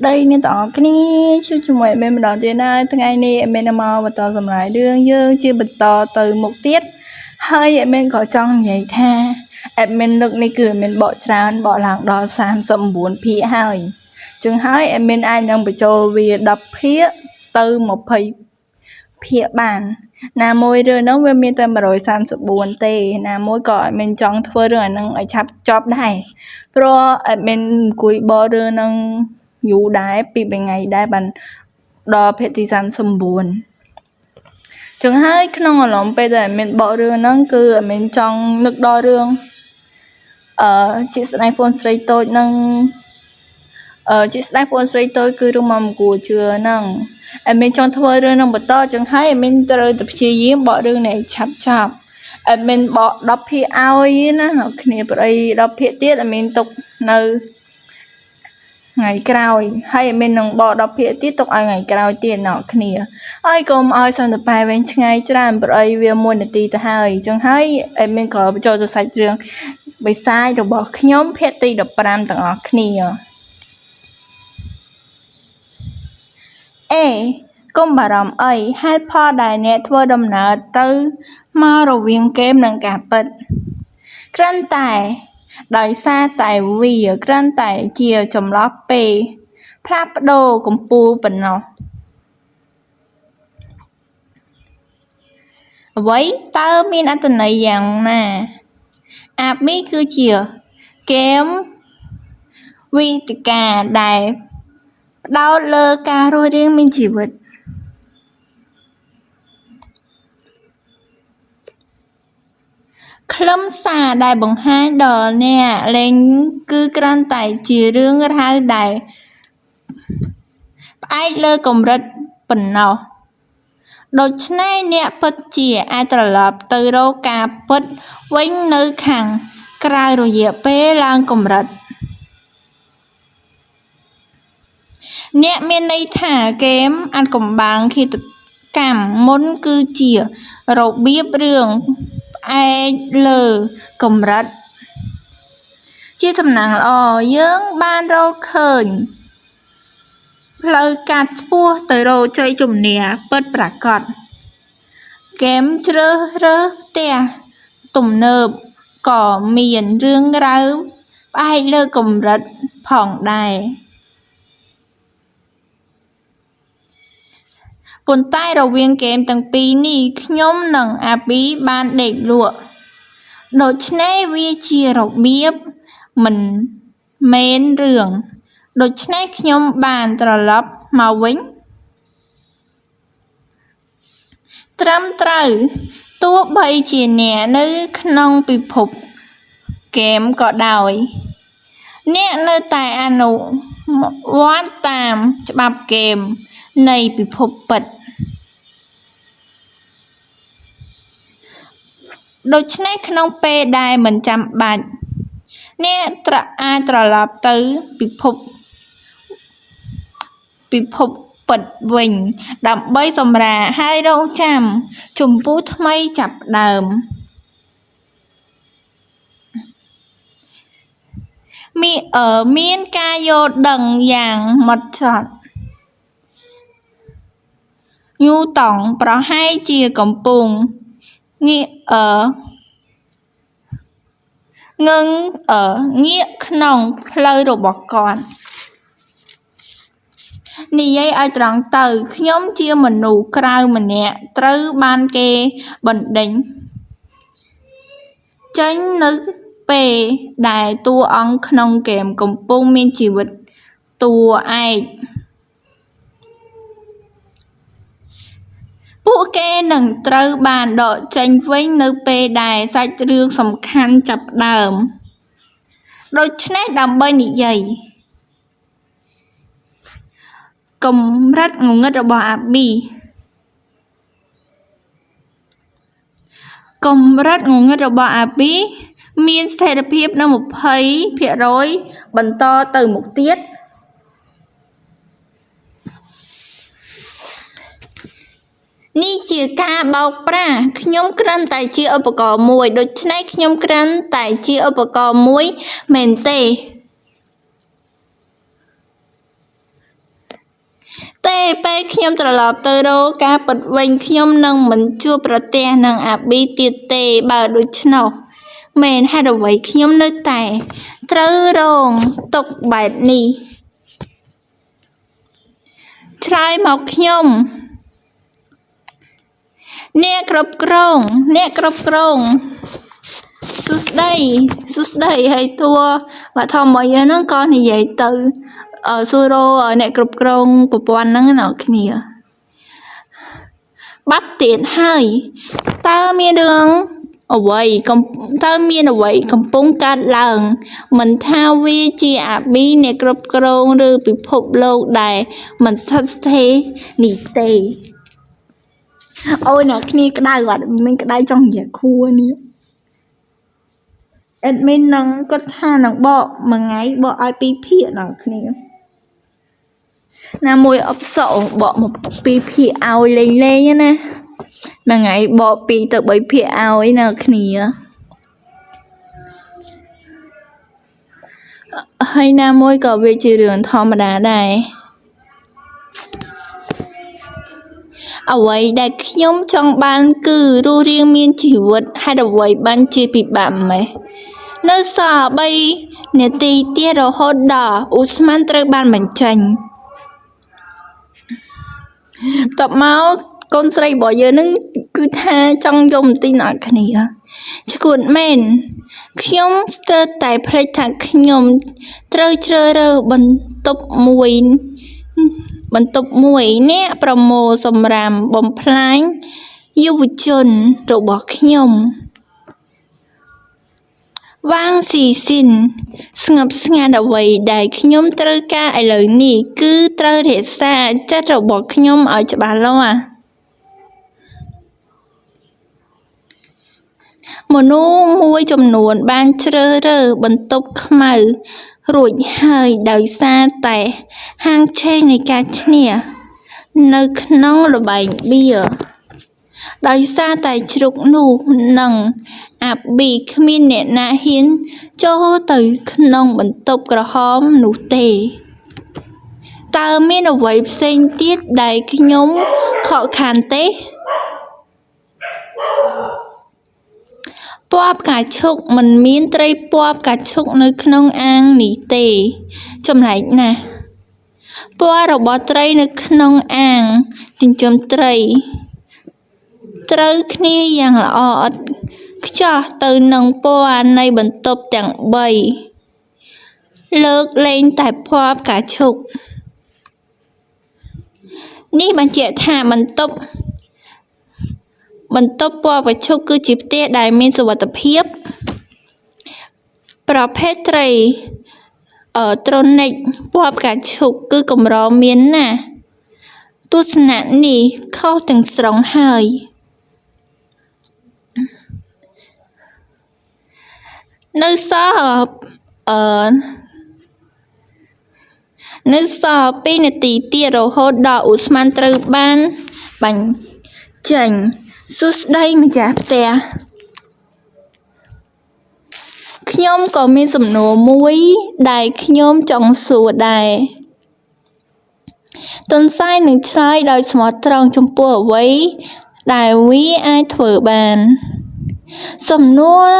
đây nên tỏ cái ní chứ chúng mày bên đó thế này thằng ai nè em bên mà tỏ dầm lại đương dương chưa bật tỏ từ một tiết hơi em bên có trong nhảy tha em bên lực này cười mình bỏ tràn bỏ làng đó san sầm buồn phía hơi chừng hai em bên ai đang bị trôi vì đập phía từ một phía bàn nà môi rồi nó với mình tâm rồi san sầm buồn tê nà môi cọ mình trong thưa rồi nó ở chắp chóp này rồi em bên cùi bò rồi nóอยู่ได้ปีเป็นไงได้บันดอเพติสันสมบูรณ์จึงให้ขนมหลงไปแต่เมนบอกเรื่องนั่นคือเมนจังนึกดอเรื่องจิตสไนพอนสไลโต้นั่งจิตสไนพอนสไลโต้คือรูปมันกูเชื่อนั่งเมนจังทว่าเรื่องนั่งบต่อจึงให้เมนจะเลยแต่ชี้ยิ้มบอกเรื่องไหนชับเมนบอกดับพี่เอาอีนะเนาะคืนนี้ไปดับพี่เตี้ยเมนตกในngày cày hay mình nông bò đọc phía tiếp tục ai ngày cày tiền nọ kia ai cũng ai xong được bài bên ngày tràn bởi vì muốn để tì ta hai chẳng hay em mình có cho tôi sai trường bị sai rồi bỏ nhóm phía tì được bàn tặng ở kia công bà rộng ấy hai pho đại nét thua đầm nợ tư mà rồi viên kem nâng cả bật khăn tài đời xa tại vì ở gran tại chia chồng lót bề plap đồ cùng pu bình nó với tao miên ăn tình này dạng nè áp mi cứ chia kém vì cả đại đau lơ cả rồi riêng mình chỉ vậtคล้ำสาได้บังให้ดอเนี่ยเล็งคือกรันไต่จีเรื่องราวได้ไอ้เลิกกลมรัดปั่นเอาโดยฉะนั้นเนี่ยปัจจีไอ้ตลอดตือโรกาปัดวิ่งนึกขังกลายรอยเป้ลางกลมรัดเนี่ยเมนในถ่าเกมอันกลมบางkhiกำม้นคือจีเราเบียบเรื่องไอ้เลอกมรัดที่สำนักอ๋อเยื่องบ้านเราเคยเลยกัดปัวแต่เราใจจุ่มเนี่ยเปิดปรากฏเกมเจอเรือเตะตุ่มเนิบก่อมีนเรื่องราวไอ้เลอกมรัดผ่องได้บนใต้เราเวียงเกมตั้งปีนี้ขย่มหนังอาบีบ้านเด็กลวกโดยใช้วิธีเราเบียบมันเมนเรื่องโดยใช้ขย่มบ้านตลอดมาวิ่งตรำตรึตัวใบจีเนียนึกนองปีผบเกมก็ได้เนี่ยนึกแต่อนุวัดตามฉบับเกมในปีพบปัดโดยใช้ขนมเปได้เหมือนจำบัดเนี่ยตระอาตระลับตื้อปีพบปัดวิ่งดับใบสมราให้เราจำจุ่มพูดไม่จับเดิมมีมีนกายโยดังอย่างหมดจดยูต่องเพราะให้เจียกำปุงเงี้ยเงิงเงี้ยขนมเลยรูบอกก่อนนี่ยัยไอตรังเตอขย่มเจียมันหนูกลายมันเนี่ยตรึบานเกบันดิงจังนึกเปได้ตัวอังขนมเกมกำปุงมีชีวิตตัวไอผู้แกหนึ่งตรึบานดอกจังวิ่งนึกเปได้ใส่เรื่องสำคัญจับเดิมโดยใช้ดำใบนิยัยกลมรัดงงระบอาบีกลมรัดงงระบอาบีมีเสถียรภาพน้ำmột hayเพียร้อยบรรทอtừ một tiếtนี่เชื่อการบอกปลาขยมกรันแต่เชื่ออุปกรณ์มวยโดยใช้ขยมกรันแต่เชื่ออุปกรณ์มวยเมนเต ពេលខ្ញុំត្រឡប់ទៅរកការពិតវិញខ្ញុំនឹងមិនជួបប្រទះនឹងអាប៊ីទៀតទេបើដូច្នោះមែនហេតុអ្វីខ្ញុំនៅតែត្រូវរងទុក្ខបែបនេះឆ្លើយមកខ្ញុំអ្នកគ្រប់គ្រងសួស្ដីហើយតួវត្ថុមួយហ្នឹងក៏និយាយទៅសួរអ្នកគ្រប់គ្រងប្រព័ន្ធហ្នឹងអ្នកគ្នាបាត់ទៀតហើយតើមានអ្វីកំពុងកើតឡើងមិនថាវាជាអាប៊ីអ្នកគ្រប់គ្រងឬពិភពលោកដែលមិនស្ថិតស្ថេរនេះទេអូយអ្នកគ្នាក្តៅអត់មានក្តៅចង់និយាយខួរនេះអេដមីននឹងគាត់ថានឹងបកមួយថ្ងៃបកឲ្យ2ភាគអ្នកគ្នាណាមួយអបសក់បកមក2ភាគឲ្យលេងណាមួយថ្ងៃបក2ទៅ3ភាគឲ្យអ្នកគ្នាហើយណាមួយក៏វាជារឿងធម្មតាដែរអ្វីដែលខ្ញុំចង់បានគឺរស់រានមានជីវិតហេតុអ្វីបានជាពិបាកម៉េះនៅសល់3នាទីទៀតរហូតដល់អ៊ូស្មានត្រូវបានបញ្ចេញតបមកកូនស្រីរបស់យើងនឹងគឺថាចង់យកបន្ទិញអ្នកគ្នាឈួតមែនខ្ញុំស្ទើរតែភ្លេចថាខ្ញុំត្រូវជ្រើសរើសបន្ទប់មួយអ្នកប្រមូលសម្រាមបំផ្លាញយុវជនរបស់ខ្ញុំវ៉ាងស៊ីស៊ីនស្ងប់ស្ងាត់អ្វីដែលខ្ញុំត្រូវការឥឡូវនេះគឺត្រូវរក្សាចិត្តរបស់ខ្ញុំឲ្យច្បាស់លាស់មនុស្សមួយចំនួនបានជ្រើសរើសបន្ទប់ខ្មៅរួចហើយដោយសារតែហាងឆេងនៃការឈ្នះនៅក្នុងល្បែងបៀដោយសារតែជ្រុកនោះនិងអាប៊ីគ្មានអ្នកណាហ៊ានចូលទៅក្នុងបន្ទប់ក្រហមនោះទេតើមានអ្វីផ្សេងទៀតដែលខ្ញុំខកខានទេពណ៌ផ្កាឈូកមិនមានត្រីពណ៌ផ្កាឈូកនៅក្នុងអាងនេះទេចម្លែកណាស់ពណ៌របស់ត្រីនៅក្នុងអាងចិញ្ចឹមត្រីត្រូវគ្នាយ៉ាងល្អឥតខ្ចោះទៅនឹងពណ៌នៃបន្ទប់ទាំង3លើកលែងតែពណ៌ផ្កាឈូកនេះបញ្ជាក់ថាបន្ទប់ពណ៌ផ្កាឈូកគឺជាផ្ទះដែលមានសុវត្ថិភាពប្រភេទត្រីត្រូនិកពណ៌ផ្កាឈូកគឺកម្រមានណាស់ទស្សនៈនេះខុសទាំងស្រុងហើយនៅសល់2នាទីទៀតរហូតដល់អ៊ូស្មានត្រូវបានបញ្ចេញសួស្ដីម្ចាស់ផ្ទះខ្ញុំក៏មានសំណួរមួយដែលខ្ញុំចង់សួរដែរតុនសាយនឹងឆ្លើយដោយស្មោះត្រង់ចំពោះអ្វីដែលវាអាចធ្វើបានសំណួរ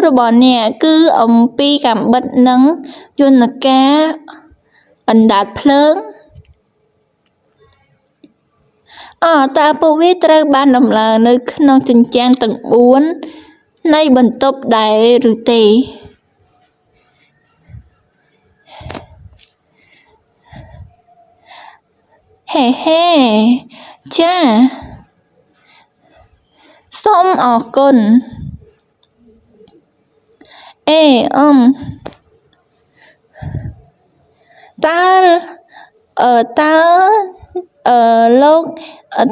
របស់អ្នកគឺអំពីកាំបិតនិងយន្តការអណ្ដាតភ្លើងតើពួកវាត្រូវបានដំឡើងនៅក្នុងជញ្ជាំងទាំង4នៃបន្ទប់ដែរឬទេហេចាសូមអរគុណ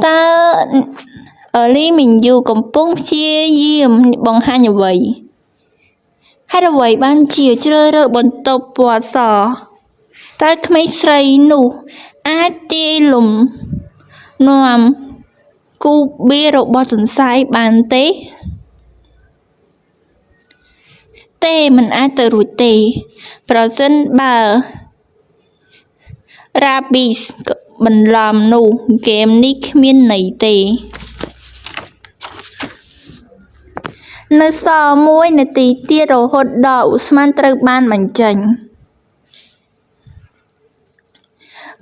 តើលីមីងយូកំពុងព្យាយាមបង្ហាញអ្វីហេតុអ្វីបានជាជ្រើសរើសបន្ទប់ពណ៌សតើក្មេងស្រីនោះអាចទាយលំនាំគូបៀរបស់ទន្សាយបានទេមិនអាចទៅរួចទេប្រសិនបើ Rabbies បន្លំនោះហ្គេមនេះគ្មានន័យទេនៅសល់1នាទីទៀតរហូតដល់ឧស្ម័នត្រូវបានបញ្ចេញ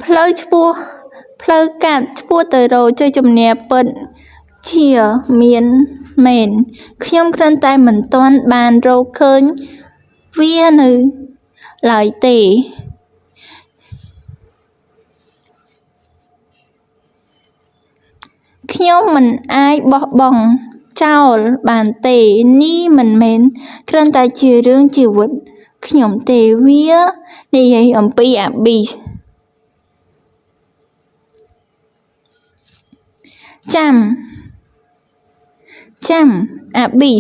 ផ្លូវកាត់ឆ្ពោះទៅរកជ័យជំនះពិតជាមានមែនខ្ញុំគ្រាន់តែមិនទាន់បានរកឃើញវានៅឡើយទេខ្ញុំមិនអាចបោះបង់ចោលបានទេនេះមិនមែនគ្រាន់តែជារឿងជីវិតខ្ញុំទេវានិយាយអំពីអាប៊ីចាំអាប៊ី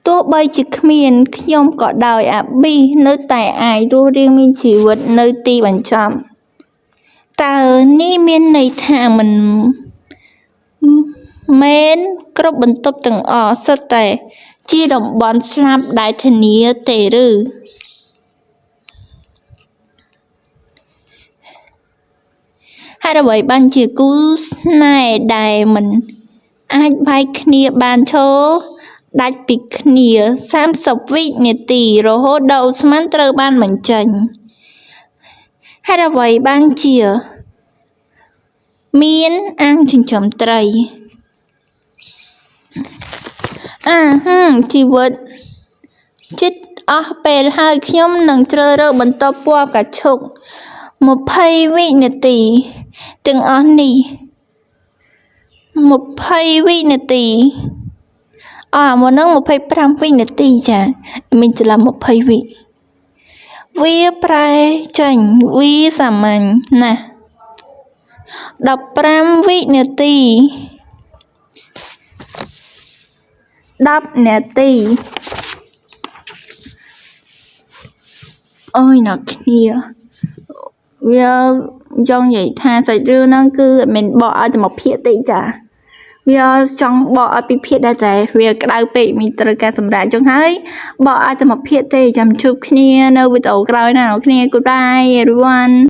ទោះបីជាគ្មានខ្ញុំក៏ដោយអាប៊ីនៅតែអាចរស់រានមានជីវិតនៅទីបញ្ចប់តើនេះមានន័យថាមិនមែនគ្រប់បន្ទប់ទាំងអស់សុទ្ធតែជាតំបន់ស្លាប់ដែលធានាទេឬហេតុអ្វីបានជាគូស្នេហ៍ដែលមិនអាចបែកគ្នាបានឈរដាច់ពីគ្នា30វិនាទីរហូតដល់ឧស្ម័នត្រូវបានបញ្ចេញហេតុអ្វីបានជាមានអាងចិញ្ចឹមត្រីជីវិតចិត្តអស់ពេលហើយខ្ញុំនឹងជ្រើសរើសបន្ទប់ពណ៌ផ្កាឈូក20វិនាទីទាំងអស់នេះ20វិនាទីមកនឹង25វិនាទីចាមានច្រឡំ20វិវាប្រែចេញវាសាមញ្ញណាស់15វិនាទី10នាទីអូយអ្នកគ្នាវាចង់និយាយថាសាច់រឿងហ្នឹងគឺមិនបកឲ្យតែមួយភាគទេចាវាចង់បកឲ្យពីភាគដែរតែវាក្តៅពេកមានត្រូវការសម្រាប់អញ្ចឹងហើយបកឲ្យតែមួយភាគទេចាំជួបគ្នានៅវីដេអូក្រោយណាអ្នកគ្នា Goodbye everyone